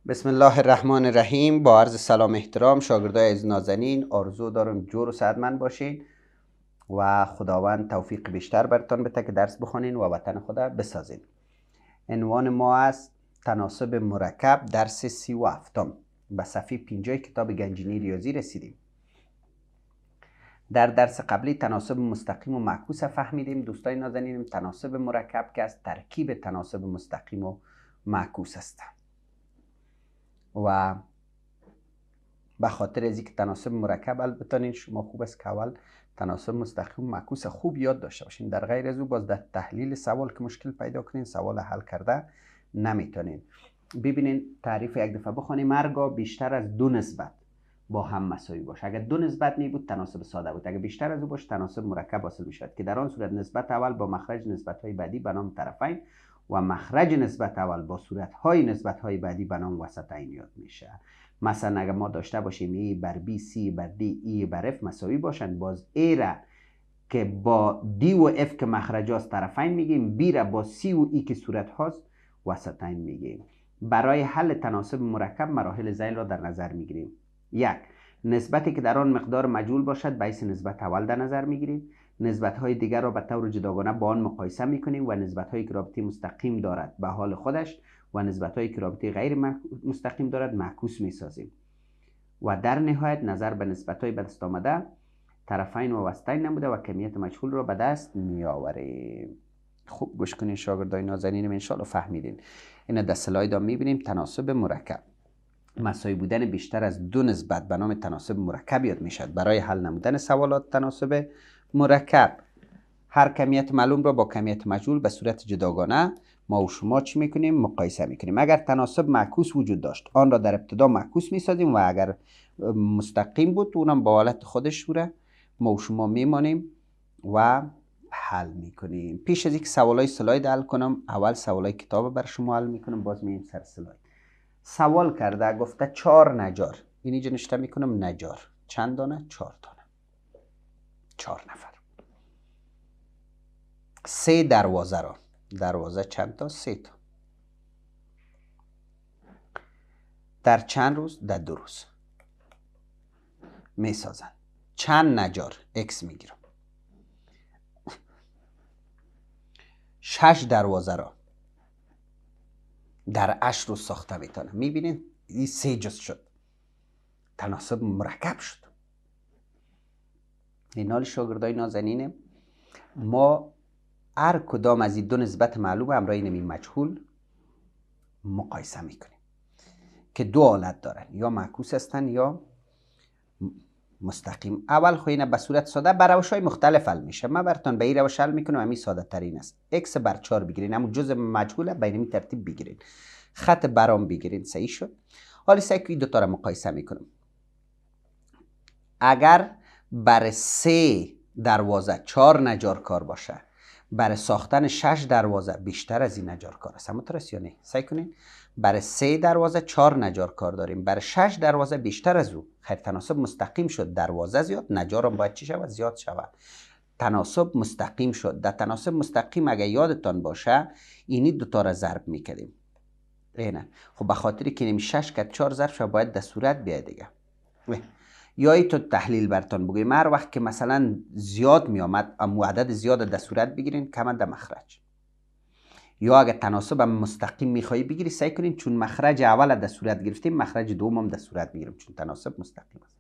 بسم الله الرحمن الرحیم. با عرض سلام احترام شاگردای از نازنین، آرزو دارم جور و صحتمند باشین و خداوند توفیق بیشتر برتان بده که درس بخونین و وطن خدا بسازین. عنوان ما است تناسب مرکب، درس 37. به صفحه 50 کتاب گنجینی ریاضی رسیدیم. در درس قبلی تناسب مستقیم و معکوس فهمیدیم. دوستای نازنینم، تناسب مرکب که از ترکیب تناسب مستقیم و معکوس است و به خاطر از اینکه تناسب مرکب البته شما خوب است که اول تناسب مستقیم و معکوس خوب یاد داشته باشین. در غیر از او باز در تحلیل سوال که مشکل پیدا کنین، سوال حل کرده نمیتونین. ببینین تعریف یک دفعه بخونیم. هرگاه بیشتر از دو نسبت با هم مساوی باشه، اگر دو نسبت نی بود تناسب ساده بود، اگر بیشتر از او باشه تناسب مرکب حاصل میشد که در آن صورت نسبت اول با مخرج نسبت های بعدی به نام طرفین و مخرج نسبت اول با صورت های نسبت های بعدی به نام وسطین یاد میشه. مثلا اگر ما داشته باشیم ای بر بی، سی بر دی، ای بر اف مساوی باشند، باز ای را که با دی و اف که مخرج هاست طرفین میگیم، بی را با سی و ای که صورت هاست وسطین میگیم. برای حل تناسب مرکب مراحل ذیل را در نظر میگیریم. یک، نسبتی که در آن مقدار مجهول باشد به حیث نسبت اول در نظر میگیریم. نسبت های دیگر را به طور جداگانه با آن مقایسه میکنیم و نسبت هایی که رابطه مستقیم دارد به حال خودش و نسبت هایی که رابطه غیر مستقیم دارد معکوس میسازیم و در نهایت نظر به نسبت های به دست آمده طرفین و وسطین نموده و کمیت مجهول را به دست میآوریم. خوب گوش کنین شاگردای نازنینم، ان شاء الله فهمیدین. این در اسلاید میبینیم تناسب مرکب. مساوی بودن بیشتر از دو نسبت به نام تناسب مرکب یاد میشد. برای حل نمودن سوالات تناسب مرکب هر کمیت معلوم را با کمیت مجهول به صورت جداگانه ما و شما چی میکنیم؟ مقایسه میکنیم. اگر تناسب معکوس وجود داشت آن را در ابتدا معکوس میسازیم و اگر مستقیم بود اونم با حالت خودش بوده ما و شما میمانیم و حل میکنیم. پیش از اینکه سوالای سلاید حل کنم اول سوالای کتاب بر شما حل میکنم. باز مییم سر سلاید. سوال کرده گفته 4 نجار، این اینجا نشته میکنم نجار چند دانه؟ 4 دانه، 4 نفر. 3 دروازه را، دروازه چند تا؟ 3 تا. در چند روز؟ در 2 روز میسازن. چند نجار؟ X میگیرم. 6 دروازه را در 8 روز ساخته میتونه. میبینین این 3 جز شد، تناسب مرکب شد. این حال شاگردای نازنینه، ما هر کدام از این دو نسبت معلوم همراه این مجهول مقایسه میکنیم که دو حالت دارن، یا معکوس هستن یا مستقیم. اول خو اینه به صورت ساده بر روش‌های مختلف حل میشه. من براتون به این روش حل میکنم، همین ساده ترین است. x بر 4 بگیرین، همون جزء مجهوله به این ترتیب بگیرین، خط برام بگیرین. صحیح شد. حالا سعی کنید دو تا رو مقایسه میکنم. اگر بر 3 دروازه 4 نجار کار باشه، برای ساختن 6 دروازه بیشتر از این نجار کار است. همونطور است یا نه؟ سعی کنین. برای 3 دروازه 4 نجار کار داریم، برای 6 دروازه بیشتر از او. خیر تناسب مستقیم شد. دروازه زیاد، نجار هم باید چی شود؟ زیاد شود. تناسب مستقیم شد. در تناسب مستقیم اگه یادتان باشه اینی دو تا را ضرب میکردیم. اینه. خب به خاطر که این 6 که 4 ضرب شد باید در صورت بیاد دیگه. یا ای تو تحلیل برتان بگویم هر وقت که مثلا زیاد می آمد عدد زیاد در صورت بگیرین، کم در مخرج. یا اگر تناسب مستقیم میخوایی بگیری سعی کنین چون مخرج اول در صورت گرفتیم مخرج دوم هم در صورت بگیریم چون تناسب مستقیم است.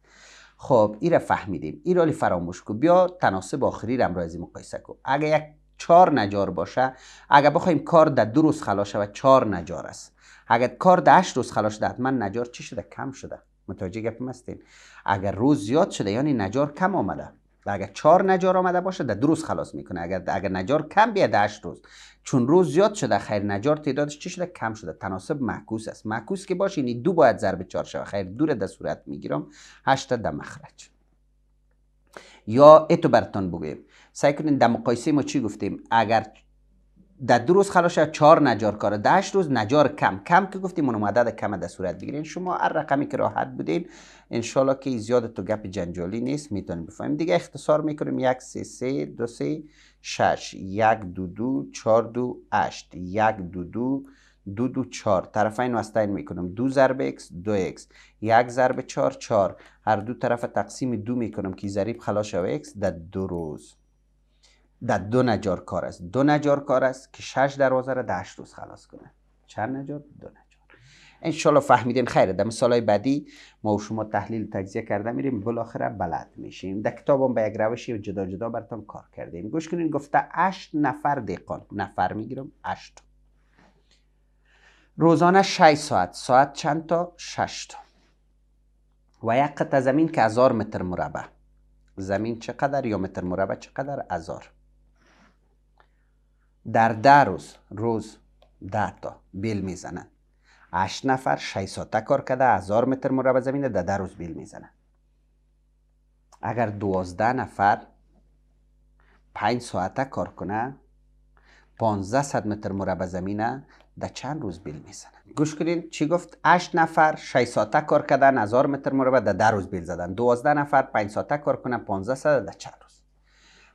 خب این را فهمیدیم. این را فراموش کو. بیا تناسب آخری را امروز مقایسه کو. اگر یک 4 نجار باشه، اگر بخوایم کار در 2 روز خلاص شود 4 نجار است. اگر کار در 8 روز خلاص شده حتما نجار چی شده؟ کم شده. متوجه گپم هستین؟ اگر روز زیاد شده یعنی نجار کم آمده. اگر 4 نجار آمده باشه در 2 روز خلاص میکنه. اگر نجار کم بیاد 8 روز، چون روز زیاد شده خیر نجار تعدادش چی شده؟ کم شده. تناسب معکوس است. معکوس که باشه این 2 باید ضرب 4 شود. خیر 2 در صورت میگیرم، 8 در مخرج. یا اتو براتون بگویم. سعی کنین در مقایسه ما چی گفتیم؟ اگر در 2 روز خلاص شد 4 نجار کاره، در 8 روز نجار کم که گفتیم اونم عدد کم در صورت بگیرین. شما هر رقمی که راحت بودین انشالله که زیاد تو گپ جنجالی نیست، میتونیم بفهمیم. دیگه اختصار میکنیم 1 3 3 2 3 6 1 2 2 4 2 8 1 2 2 دو دو 4 طرفین وسطین میکنم 2 ضرب x 2x 1 ضرب 4 4 هر دو طرف تقسیم 2 میکنم که ضریب خلاص شوه x در 2 روز در 2 نجار کار است 2 نجار کار است که 6 دروازه را در 8 روز خلاص کنه چند نجار 2 نجار انشالله فهمیدین خیره در مثالای بعدی ما و شما تحلیل تجزیه کرده میریم بالاخره بلد میشیم در کتابم به یک روشی جدا جدا براتون کار کردیم گوش کنین گفته 8 نفر دهقان نفر میگیرم 8 روزانه 6 ساعت ساعت چند تا 6 تا و یک قطعه زمین که 1000 متر مربع زمین چقدر یا متر مربع چقدر 1000 در 10 روز 10 تا بیل میزنن 8 نفر 6 ساعته کار کرده 1000 متر مربع زمین در 10 روز بیل میزنن اگر 12 نفر 5 ساعته کار کنه 1500 متر مربع زمینه در چند روز بیل میزنن گوش کنین چی گفت 8 نفر 6 ساعته کار کردن 1000 متر مربع در 10 روز بیل زدن 12 نفر 5 ساعته کار کنن 1500 در چند روز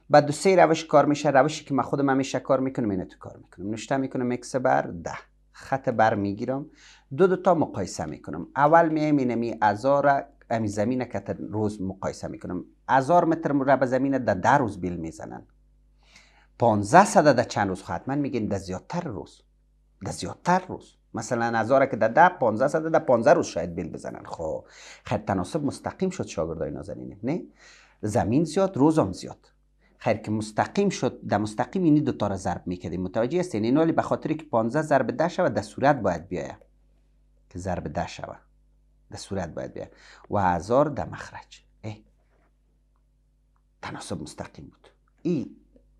بعد دو سه روش کار میشه روشی که من خودم همیشه کار میکنم اینو تو کار میکنم نوشته میکنم x بر 10 خط بر میگیرم دو تا مقایسه میکنم اول میایم اینمی 1000 امی زمینه که روز مقایسه میکنم 1000 متر مربع زمینه در 10 روز بیل میزنن 1500 در چند روز حتما میگین در زیادتر روز مثلا 1000 که در 10 1500 در 15 روز شاید بیل بزنن خب خیر تناسب مستقیم شد شاگردای نازنین نه زمین زیاد روزم زیاد خیر که مستقیم شد در مستقیم اینی دو تا را ضرب میکردیم متوجه هستین این ولی به خاطر که 15 ضرب 10 شود در صورت باید بیاید که ضرب 10 شود در صورت باید بیاید و 1000 در مخرج تناسب مستقیم بود این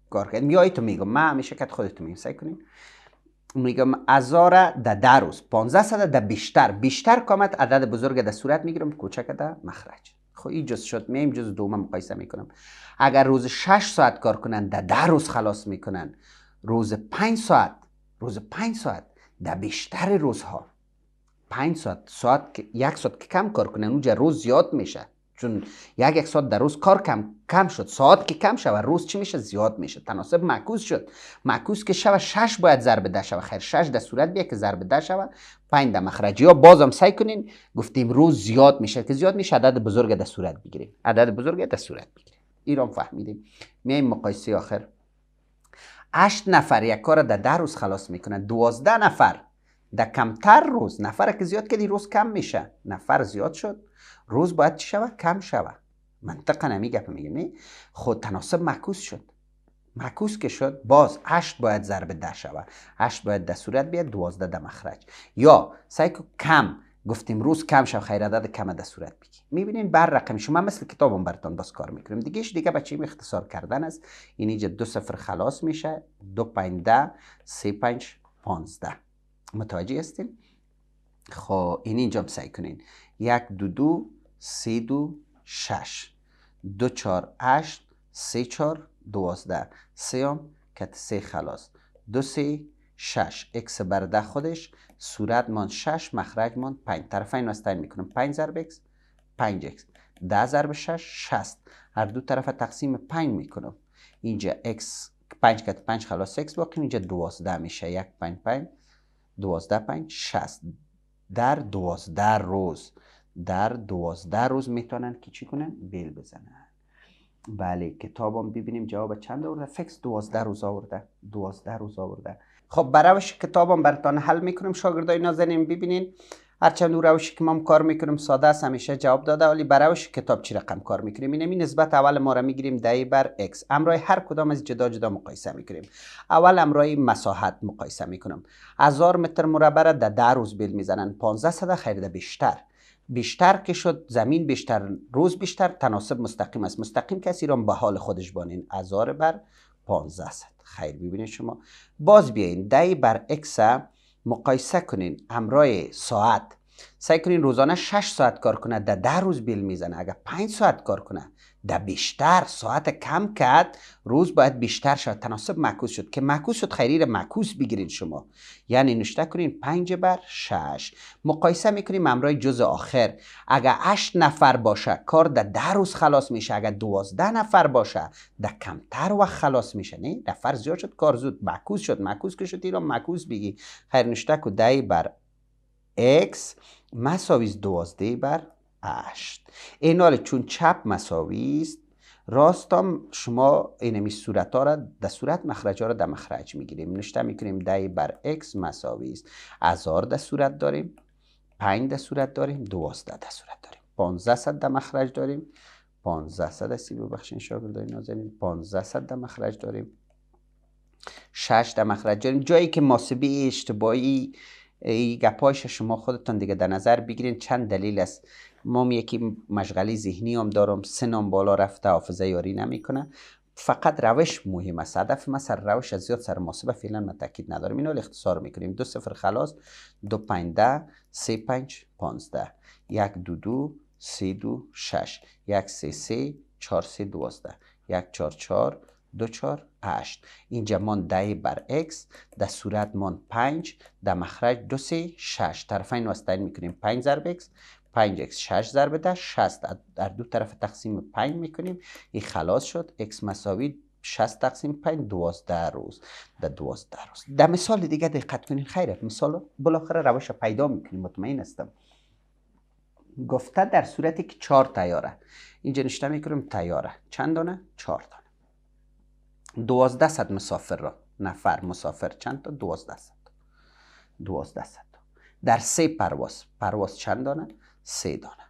کار کردیم یا تو میگم من همیشه که خودتون میگم سعی کنین میگم 1000 در 10 روز 1500 در بیشتر کامت عدد بزرگ در صورت میگیرم کوچک در مخرج خب این جز شد میم جز دوم مقایسه میکنم اگر روز 6 ساعت کار کنن در 10 روز خلاص میکنن روز 5 ساعت در بیشتر روزها 5 ساعت که یک ساعت که کم کار کنن اونجا روز زیاد میشه چون یک ساعت در روز کار کم شد ساعت که کم شود روز چی میشه زیاد میشه تناسب معکوس شد معکوس که شود 6 باید ضرب 10 شود خیر 6 در صورت بیا که ضرب 10 شود 5 در مخرج یا بازم سعی کنین گفتیم روز زیاد میشه که زیاد میشه عدد بزرگ در صورت بگیریم ایران فهمیدیم میایم مقایسه آخر 8 نفر یک کار در 10 روز خلاص میکنن 12 نفر در کمتر روز نفر که زیاد کردی روز کم میشه نفر زیاد شد روز باید چی شود کم شود منطقا نمی گپ میگیم نه خود تناسب معکوس شد معکوس که شد باز 8 باید ضرب 10 شود 8 باید در صورت بیاد 12 در مخرج یا سعی کو کم گفتیم روز کم شد خیر عدد کم در صورت بگی میبینین بر رقم شما مثل کتابم براتون باز کار میکنیم دیگه بچه اختصار کردن است این اینجا 2 0 خلاص میشه 2 5 10 3 5 15 متوجه هستین خب این اینجا سعی کنین 1 2 2 3 2 6 2 4 8 3 4 12 3 هم که 3 خلاص 2 3 6 x بر 10 خودش صورت مان 6 مخرج مان 5 طرفین وسطین میکنم 5 ضرب x 5x 10 ضرب 6 60 هر دو طرف تقسیم 5 میکنم اینجا x 5 که 5 خلاص x باقی اینجا 12 میشه 1 5 5 12 5 60 در 12 روز میتونن که چی کنن بیل بزنن بله کتابم ببینیم جواب چند آورده فکس 12 روز آورده خب برای کتابم براتون حل میکنم شاگردای نازنین ببینین هرچند او روشی که ما کار میکنیم ساده است همیشه جواب داده ولی برای کتاب چی رقم کار میکنیم این نسبت اول ما را میگیریم 10 بر x امرای هر کدام از جدا مقایسه میکنیم اول امرای مساحت مقایسه میکنم 1000 متر مربع را در 10 روز بیل میزنن 1500 خیر بیشتر که شد زمین بیشتر روز بیشتر تناسب مستقیم است مستقیم کسی را به حال خودش بانین 1000 بر 1500 خیر ببینید شما باز بیاین 10 بر x مقایسه کنین امرای ساعت سعی کنین روزانه 6 ساعت کار کنه در 10 روز بیل میزنه اگر 5 ساعت کار کنه در بیشتر ساعت کم کرد، روز باید بیشتر شد، تناسب معکوس شد. که معکوس شد خیلی معکوس بگیرین شما، یعنی نشته کنین 5/6. مقایسه میکنیم امرای جزء آخر. اگر 8 نفر باشه کار در 10 روز خلاص میشه، اگر 12 نفر باشه در کمتر وقت خلاص میشه. نه نفر زیاد شد کار زود معکوس شد. معکوس که شد ایران معکوس بگی. خیر نشته که 10/x مساوی 12/8. این حال چون چپ مساوی است، راست هم شما اینمی صورت ها را در صورت مخرج ها را در مخرج میگیریم. نشته میکنیم 10/x مساوی است 1000 در صورت داریم، 5 در صورت داریم، 12 در صورت داریم، 1500 در مخرج داریم، 1500 سی ببخشین شاگردای نازنین، 1500 در مخرج داریم، 6 در مخرج داریم. جایی که محاسبه اشتباهی گپایش شما خودتان دیگه در نظر بگیرین. چند دلیل است. ما یکی مشغله ذهنی هم دارم، سنم بالا رفته، حافظه یاری نمیکنه. فقط روش مهم است. هدف ما سر روش از زیاد سر محاسبه فعلا ما تاکید ندارم. اینو اختصار میکنیم. 2 0 خلاص، 2 5 10، 3 5 15، 1 2 2، 3 2 6، 1 3 3، 4 3 12، 1 4 4، 2 4 8. اینجا من 10/x در صورت من 5 در مخرج 2 3 6. طرفین وسطین میکنیم 5 ضرب x، 5x 6 ضرب 10 60. در دو طرف تقسیم 5 میکنیم. این خلاص شد. x مساوی 60 تقسیم 5 12 روز. در 12 روز. در مثال دیگه دقت کنین. خیره مثال بالاخره روش پیدا میکنیم. مطمئن هستم. گفته در صورتی که 4 تیاره. اینجا نشته میکنیم تیاره چند دانه؟ 4 دانه. 1200 مسافر را، نفر مسافر چند تا؟ 1200 در 3 پرواز چند دانه؟ 3 دانه.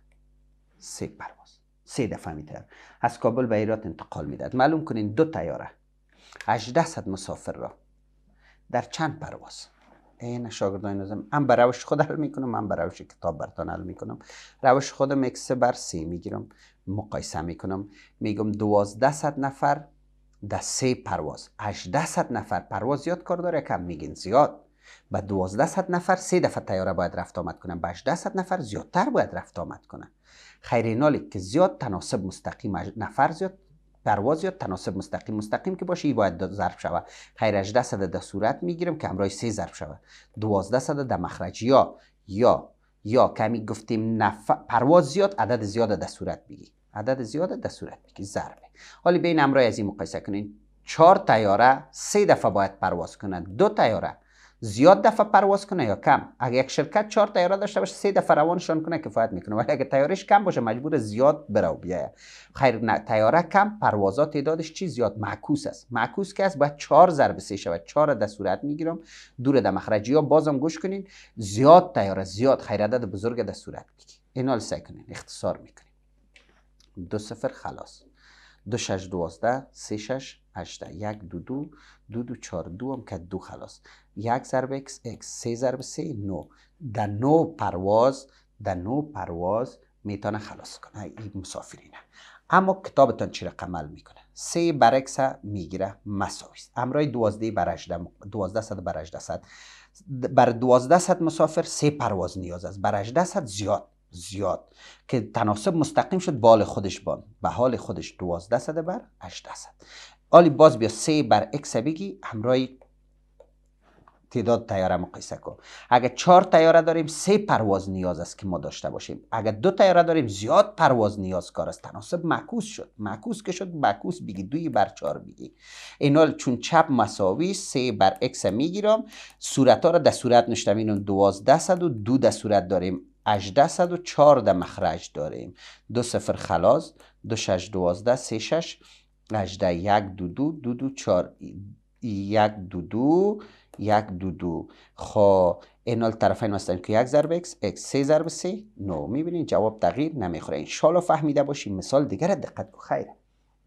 3 پرواز 3 دفعه میتر از کابل به ایران انتقال میداد. معلوم کنین 2 تیاره 1800 مسافر را در چند پرواز؟ این شاگردان نظام هم به روش خود حل میکنم، هم به روش کتاب براتون حل میکنم. روش خودم x/3 میگیرم، مقایسه میکنم، میگم 1200 نفر در 3 پرواز. 1800 نفر پرواز زیاد کار داره کم؟ میگین زیاد. با 1200 نفر 3 دفعه تیاره باید رفت آمد کنه، با 1800 نفر زیادتر باید رفت آمد کنه. خیر اینالی که زیاد تناسب مستقیم، نفر زیاد پرواز زیاد تناسب مستقیم که باشه، ای باید ضرب شوه. خیر 1800 در صورت میگیرم که همراه 3 ضرب شوه. 1200 در مخرج یا کمی گفتیم پرواز زیاد، عدد زیاد در صورت بگی. عدد زیاد در صورت بگی ضربه. حالا بین امرای از این مقایسه کنین. 4 تیاره 3 دفعه باید پرواز کنه. 2 تیاره زیاد دفعه پرواز کنه یا کم؟ اگه یک شرکت 4 تیاره داشته باشه 3 دفعه روانشان کنه کفایت میکنه، ولی اگه تیارش کم باشه مجبور زیاد بره و بیایه. خیر تیاره کم، پروازات تعدادش چی زیاد؟ معکوس است. معکوس که است باید 4 ضرب 3 شود. 4 در صورت میگیرم، دور در مخرجی ها بازم گوش کنین. زیاد تیاره زیاد، خیر عدد بزرگ در صورت بگی. اینا سعی کنین اختصار میکنین. 2 0 خلاص، 2 6 12، 3 6 18، 1 2 2، 2 2 4 2 هم که 2 خلاص. 1 ضرب x 3 ضرب 3 9. در 9 پرواز میتونه خلاص کنه این مسافرینه. اما کتابتان چی رقم عمل میکنه؟ 3/x میگیره مساوی است. امرای 1200 بر 1200 مسافر 3 پرواز نیاز است. بر 1800 زیاد که تناسب مستقیم شد بال خودش به حال خودش 1200/800. حالی باز بیا 3/x بگی، همراهی تعداد تیاره مقایسه کن. اگر 4 تیاره داریم 3 پرواز نیاز است که ما داشته باشیم. اگر 2 تیاره داریم زیاد پرواز نیاز کار است. تناسب معکوس شد. معکوس که شد معکوس بگی، 2/4 بگی. اینال چون چپ مساوی 3/x میگیرم. صورت ها را در صورت نشتمینم. 1200 و 2 در صورت داریم، 1800 و 4 در مخرج داریم. 2 0 خلاص، 2 6 12، 3 6 18، 1 2 2، 2 2 4، 1 2 2، 1 2 2. خب اینال طرفین هستن که 1 ضرب x 3 ضرب 3 9. میبینین جواب تغییر نمیخوره. انشالله فهمیده باشیم. مثال دیگر دقت کن. خیره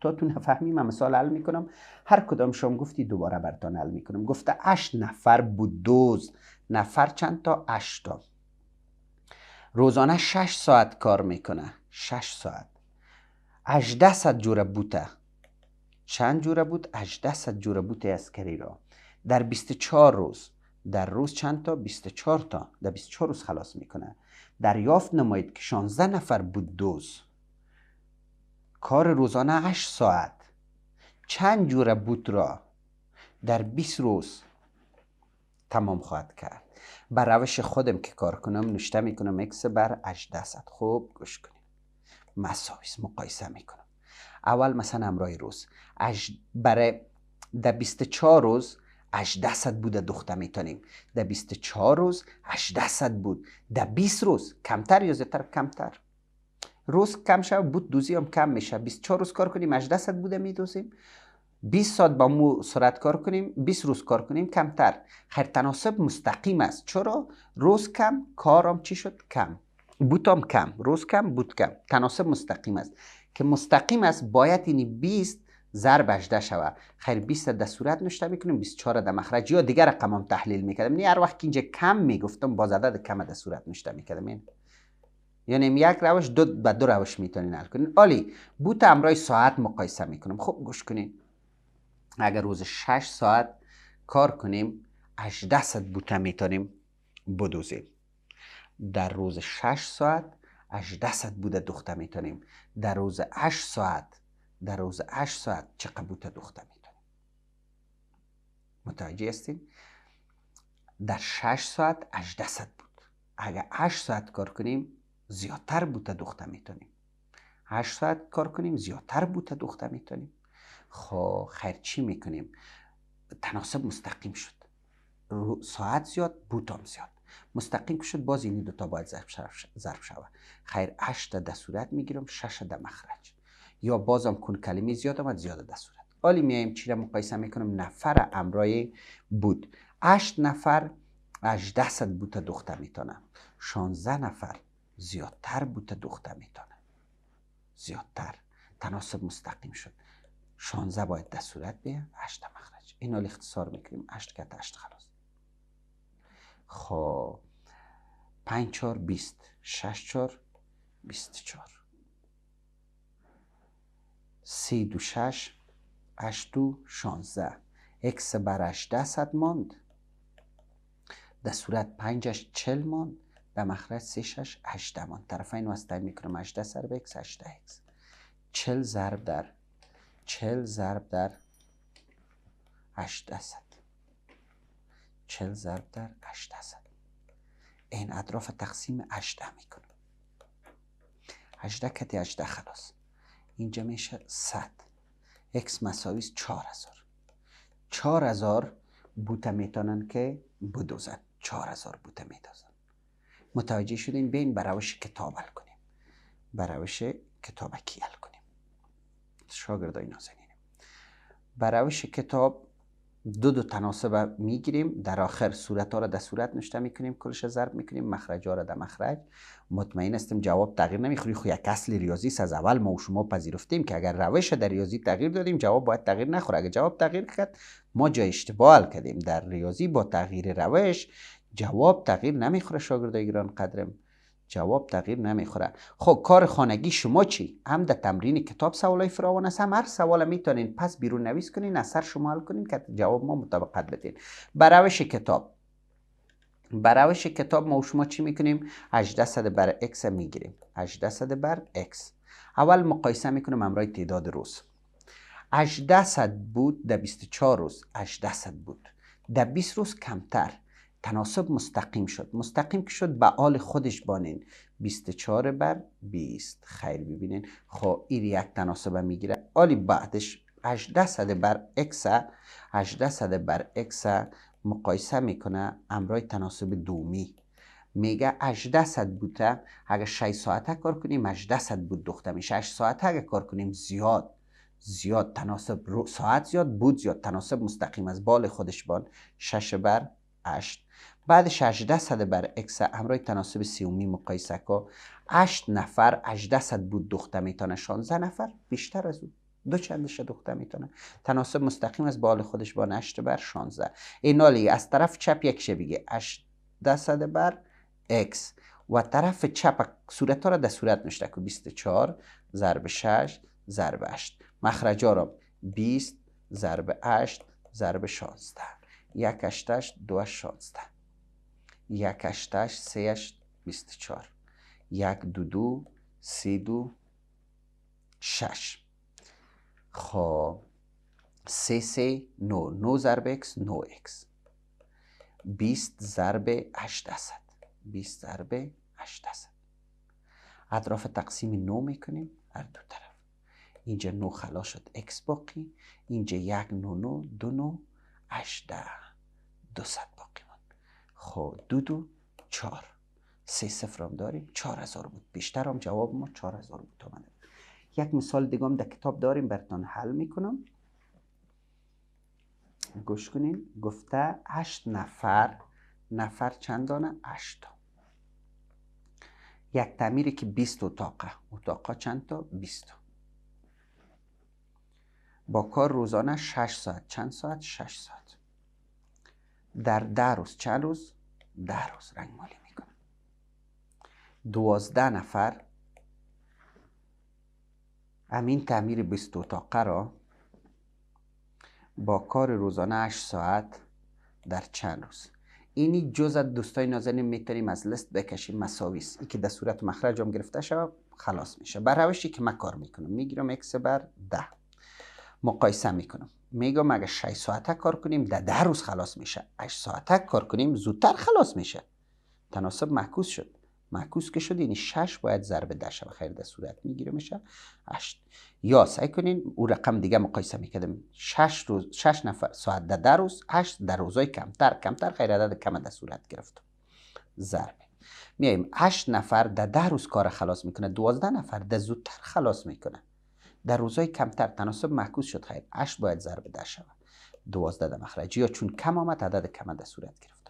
تا تو نفهمی من مثال حل میکنم. هر کدام شما گفتی دوباره براتون حل میکنم. گفته 8 نفر بود دوز. نفر چند تا؟ 8 تا. روزانه 6 ساعت کار میکنه. 6 ساعت. 1800 جوره بوته. چند جوره بود؟ 1800 جوره بوته اسکری را. در 24 روز. در روز چند تا؟ 24 تا. در 24 روز خلاص میکنه. دریافت نمایید که 16 نفر بود دوز. کار روزانه 8 ساعت چند جور بود را در 20 روز تمام خواهد کرد. بر روش خودم که کار کنم نوشته میکنم x بر 800. خوب گوش کنیم، مساویس مقایسه میکنم. اول مثلا امرای روز برای در 24 روز 800 بود دخته میتونیم. در 24 روز 800 بود. در 20 روز کمتر یا زیادتر؟ کمتر. روز کم شد بود دوزی هم کم میشه. 24 روز کار کنیم 800 بوده میدوزیم. 20 ساعت با مو سرعت کار کنیم، 20 روز کار کنیم کمتر. خیر تناسب مستقیم است. چرا؟ روز کم کارم چی شد؟ کم. بوتم کم، روز کم، بوت کم. تناسب مستقیم است. که مستقیم است باید اینی 20 ضرب 18 شود. خیر 20 در صورت نوشته میکنیم، 24 در مخرج یا دیگر رقم هم تحلیل میکردم. نه هر وقت که اینجا کم میگفتم باز عدد کم در صورت نوشته میکردم. یعنی یک روش دو روش میتونین حل کنین. عالی. بوت امرای ساعت مقایسه میکنم. خب گوش کنین، اگر روز 6 ساعت کار کنیم 800 بوته میتونیم بدوزیم. در روز 6 ساعت 800 بوته دوخته میتونیم. در روز 8 ساعت چقدر بوته دوخته میتونیم؟ متوجه هستین؟ در 6 ساعت 800 بود. اگر 8 ساعت کار کنیم زیادتر بوته دوخته میتونیم. 8 ساعت کار کنیم زیادتر بوته دوخته میتونیم. خب خیر چی میکنیم؟ تناسب مستقیم شد. ساعت زیاد، بوت هم زیاد. مستقیم شد باز این دوتا باید ضرب شود. خیر 8 در صورت میگیرم، 6 در مخرج. یا بازم کن کلمه زیاد آمد، زیاد در صورت. حالی میایم چی را مقایسه میکنم؟ نفر امرای بود. 8 نفر 800 بوت دوخته میتونم. 16 نفر زیادتر بوت دوخته میتونه. زیادتر. تناسب مستقیم شد. 16 باید در صورت بیه، 8 مخرج. این حال اختصار میکنیم 8 کت 8 خلاص. خب 5 4 20، 6 4 24، 3 2 6، 8 2 16. x بر 800 ماند. در صورت 5 40 ماند. در مخرج 3 6 8 ماند. طرفین واسطه میکنم 8 ضرب x 8 x. 40 ضرب در 800. 40 ضرب در 800. این اطراف تقسیم 18 میکنم. 18 کتی 18 خلاص. اینجا میشه 100. x مساویس 4000. 4000 بوته میتونن که بدوزن. 4000 بوته میدوزن. متوجه شدین؟ بین بر روش کتاب حل کنیم. بر روش کتابکی حل کنیم. شاگردای نازنینم، بر روش کتاب دو تناسب میگیریم. در آخر صورت ها را در صورت نوشته میکنیم، کلش ضرب میکنیم، مخرج ها را در مخرج. مطمئن هستیم جواب تغییر نمیخوری. خو یک اصل ریاضی است. از اول ما و شما پذیرفتیم که اگر روش در ریاضی تغییر دادیم جواب باید تغییر نخوره. اگر جواب تغییر کرد ما جای اشتباه حل کردیم. در ریاضی با تغییر روش جواب تغییر نمیخوره. شاگردای گران قدرم، جواب تغییر نمیخوره. خب کار خانگی شما چی؟ هم در تمرین کتاب سوالای فراوان است، هم هر سوال میتونین پس بیرون نویس کنین، اثر شما حل کنین که جواب ما مطابقت بدین. بر روش کتاب ما و شما چی میکنیم؟ 800 بر x میگیریم. 800 بر x. اول مقایسه میکنم امرای تعداد روز. 800 بود در 24 روز. 800 بود در 20 روز کمتر. تناسب مستقیم شد. مستقیم که شد به آل خودش بانین. 24 بر 20. خیر ببینین. خب این یک تناسب میگیره. آلی بعدش 800 بر x 800 بر x مقایسه میکنه امرای تناسب دومی. میگه 800 بوده اگر 6 ساعته کار کنیم 800 بود دوخته میشه. 6 ساعته اگر کار کنیم زیاد تناسب ساعت زیاد بود زیاد. تناسب مستقیم از بال خودش بان. 6 بر 8. بعدش 800 بر x همراه تناسب سومی مقایسه که 8 نفر 800 بود دوخته میتونه. 16 نفر بیشتر از اون دو چندش دوخته میتونه. تناسب مستقیم از بال خودش با 8 بر 16. این حالی از طرف چپ یک بگه 800 بر x و طرف چپ صورت ها را در صورت نوشته که 24 ضرب 6 ضرب 8. مخرج ها را 20 ضرب 8 ضرب 16. 1 8 2 16. 1 8 3 24. 1 2 2 3 2 6. خب 3 3 9. 9 ضرب x 9 x. 20 ضرب 8 درصد. 20 ضرب 8 درصد. اطراف تقسیم 9 میکنیم هر دو طرف. اینجا 9 خلاص شد x باقی. اینجا 1 9 9 2 9 18 200 باقی ماند. خب 2 2 4. 3 صفر هم داریم. 4000 بود. بیشتر هم جواب ما 4000 بود تومنه. یک مثال دیگه هم در کتاب داریم براتون حل میکنم. گوش کنین. گفته 8 نفر چند دانه؟ 8 تا. یک تعمیری که 20 اتاقه چند تا؟ 20 تا. با کار روزانه 6 ساعت. چند ساعت؟ 6 ساعت. در 10 روز چند روز؟ 10 روز. رنگ مالی میکنم. 12 نفر همین تعمیر 20 اتاقه را با کار روزانه 8 ساعت در چند روز. اینی جزء دوستای نازنین میتونیم از لیست بکشیم مساوی است. این که در صورت مخرج هم گرفته شود خلاص میشه. بر روشی که من کار میکنم میگیرم x بر 10 مقایسه میکنم. میگم اگه 6 ساعته کار کنیم در 10 روز خلاص میشه. 8 ساعته کار کنیم زودتر خلاص میشه. تناسب معکوس شد. معکوس که شد یعنی 6 باید ضرب 10 شود. خیر در صورت میگیره میشه 8. یا سعی کنین او رقم دیگه مقایسه میکردم. 6 نفر ساعت در 10 روز. 8 در روزای کمتر خیر عدد کم در صورت گرفتم. ضرب میایم 8 نفر در 10 روز کار خلاص میکنه. 12 نفر در زودتر خلاص میکنه. در روزای کمتر تناسب معکوس شد. خیر 8 باید ضرب 10 شود. 12 در مخرج. یا چون کم آمد عدد کم در صورت گرفتم.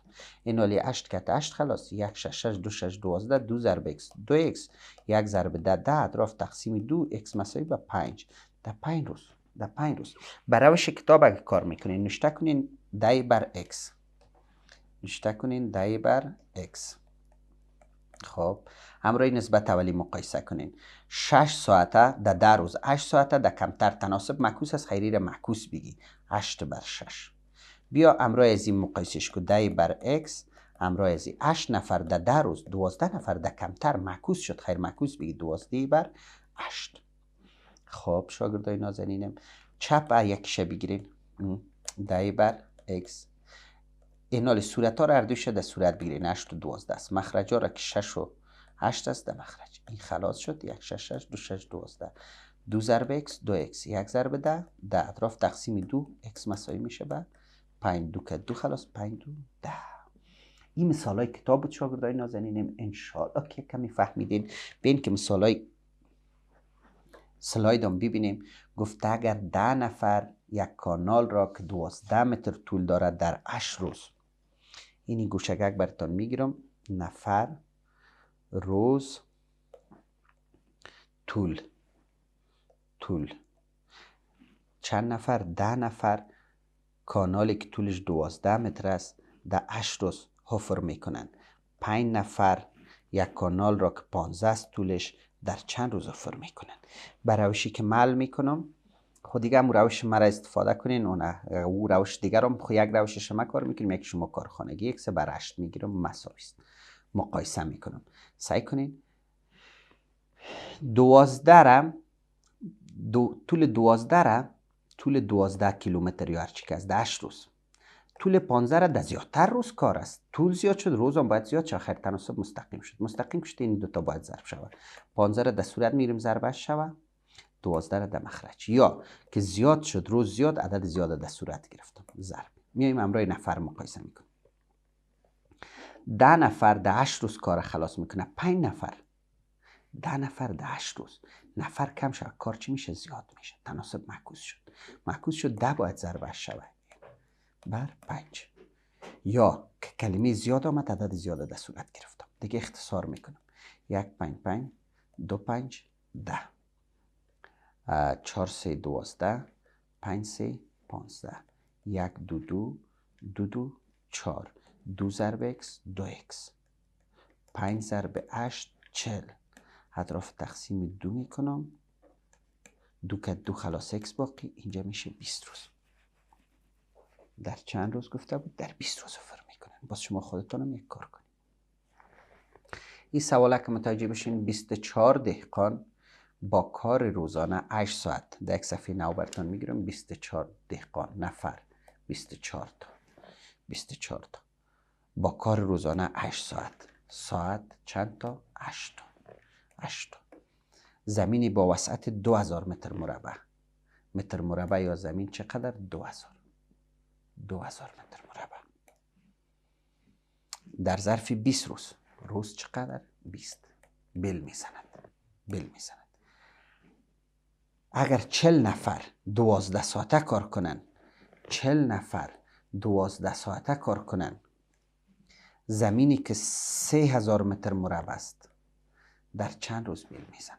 این ولی 8 کت 8 خلاص. 1 6 6 2 6 12 2 ضرب x 2x 1 ضرب 10 اطراف تقسیم 2 x مساوی به 5 در 5 روز. بر روش کتاب اگه کار میکنین نوشته کنین 10 بر x. نوشته کنین 10 بر x. خب همراه نسبت اولی مقایسه کنین. 6 ساعته در 10 روز. 8 ساعته در کمتر. تناسب معکوس از خیری را معکوس بگی. 8 بر 6. بیا همراه از این مقایسش کو 10 بر x همراه از این 8 نفر در 10 روز 12 نفر در کمتر معکوس شد. خیر معکوس بگی 12 بر 8. خب شاگردای نازنینم چپ یکیشه بگیرین 10 بر x. اینال صورت ها را اردوش در صورت بگیرین 8 و 12 است. مخرج ها را که 6 و 8 است در مخرج. این خلاص شد 1 6 6 2 6 12 2 ضرب x 2x 1 ضرب 10 اطراف تقسیم 2 x مساوی میشه به 5 2 که 2 خلاص 5 2 10. این مثال های کتاب بود شاگردای نازنینم. انشاءالله که کمی فهمیدین. بین که مثال های سلاید هم ببینیم. گفته اگر 10 نفر یک کانال را که 12 متر طول دارد در 8 روز. اینی گوشگک براتون میگیرم. نفر روز طول چند نفر؟ 10 نفر کانالی که طولش 12 متر است در 8 روز حفر میکنن. 5 نفر یک کانال را که 15 است طولش در چند روز حفر میکنن. بر روشی که مل میکنم خود دیگه هم روش مرا استفاده کنین. او روش دیگر هم یک روش شما کار میکنیم یک شما کارخانگی. 1 بر 8 میگیرم مساوی است. مقایسه میکنم. سعی کنین 12 را طول 12 کیلومتر یا هرچی که از 8 روز. طول 15 را در زیادتر روز کار است. طول زیاد شد روز هم باید زیاد شد. خیر تناسب مستقیم شد. این دوتا باید ضرب شود. 15 را در صورت میریم ضربش شود. 12 را در مخرج. یا که زیاد شد روز زیاد عدد زیاد در صورت گرفتم. ضرب. میایم همراه نفر مقایسه میکنیم. 10 نفر در 8 روز کار خلاص میکنه. 5 نفر 10 نفر در 8 روز. نفر کم شد کار چی میشه؟ زیاد میشه. تناسب معکوس شد 10 باید ضربش شود بر 5. یا که کلمه زیاد آمد عدد زیاد در صورت گرفتم. دیگه اختصار میکنم. 1 5 5 2 5 10 4 3 12 5 3 15 1 2 2 2 2 4 2 ضرب x 2x 5 ضرب 8 40 اطراف تقسیم 2 میکنم. 2 که 2 خلاص x باقی. اینجا میشه 20 روز. در چند روز گفته بود؟ در 20 روز حفر میکنن. باز شما خودتونم یک کار کنید. این سواله که متوجه بشین 24 دهقان با کار روزانه 8 ساعت در یک صفحه نو براتون میگیرم. 24 دهقان نفر، 24 تا 24 تا با کار روزانه 8 ساعت. ساعت چند تا؟ 8 تا 8 تا. زمینی با وسعت 2000 متر مربع. متر مربع یا زمین چقدر؟ 2000 متر مربع در ظرف 20 روز. روز چقدر؟ 20. بل میزند. اگر 40 نفر 12 ساعته کار کنن، 40 نفر 12 ساعته کار کنن، زمینی که 3000 متر مربع است در چند روز بل میزنن؟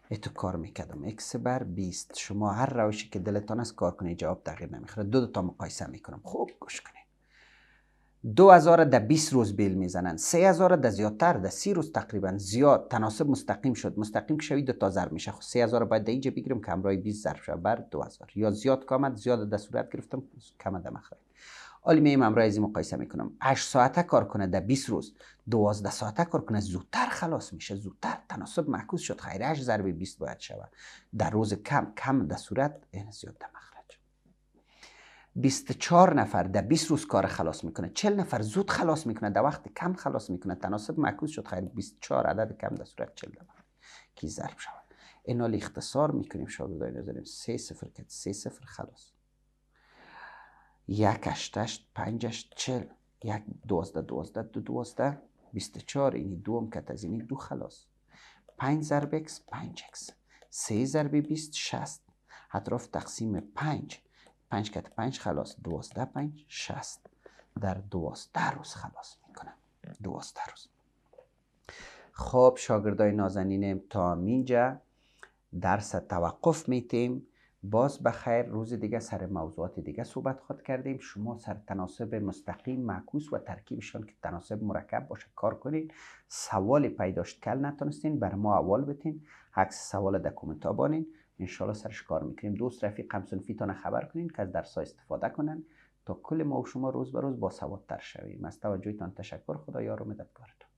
ایتو کار میکردم x بر 20. شما هر روشی که دلتان است کار کنید، جواب تغییر نمیخوره. دو تا مقایسه میکنم. خوب گوش کنید. 2000 در 20 روز بیل میزنن، 3000 در زیادتر، در 30 روز تقریبا زیاد. تناسب مستقیم شد. مستقیم که شوید دو تا ضرب میشه. خب 3000 باید در اینجا بگیرم که همراه 20 ضرب شد بر 2000. یا زیاد کامد، زیاد در صورت گرفتم، کم در مخرج. حالا میام همراه از این مقایسه میکنم. 8 ساعته کار کنه در 20 روز، 12 ساعته کار کنه، زودتر خلاص میشه. زودتر تناسب معکوس شد. خیر 8 ضرب 20 باید شود. در روز کم در صورت این زیاد در مخرج. 24 نفر در 20 روز کار خلاص میکنه. 40 نفر زود خلاص میکنه، در وقت کم خلاص میکنه. تناسب معکوس شد. خیر 24 عدد کم در صورت 40 در مخرج کی ضرب شود. اینا اختصار میکنیم. شاگردای نظریم 3 0 که 3 0 خلاص. 1 8 8 5 8 40. 1 12 12 2 12 24. اینی دوم کت از اینی 2 خلاص. 5 ضرب x 5x. 3 ضرب 20 60. اطراف تقسیم 5. 5 کت 5 خلاص. 12 5 60. در 12 روز خلاص میکنم. 12 روز. خب شاگردای نازنینم تا اینجا درس توقف میتیم. باز بخیر روز دیگه سر موضوعات دیگه صحبت خود کردیم. شما سر تناسب مستقیم، معکوس و ترکیبشان که تناسب مرکب باشه کار کنید. سوال پیداشت کل نتونستین بر ما اول بتین. عکس سوال در کامنت ها بانین. انشالله سرش کار میکنیم. دوست رفیق همسنفی تان خبر کنین که از درس ها استفاده کنن تا کل ما و شما روز به روز با سوادتر شویم. از توجهتان تشکر. خدا یار و مددگارتون.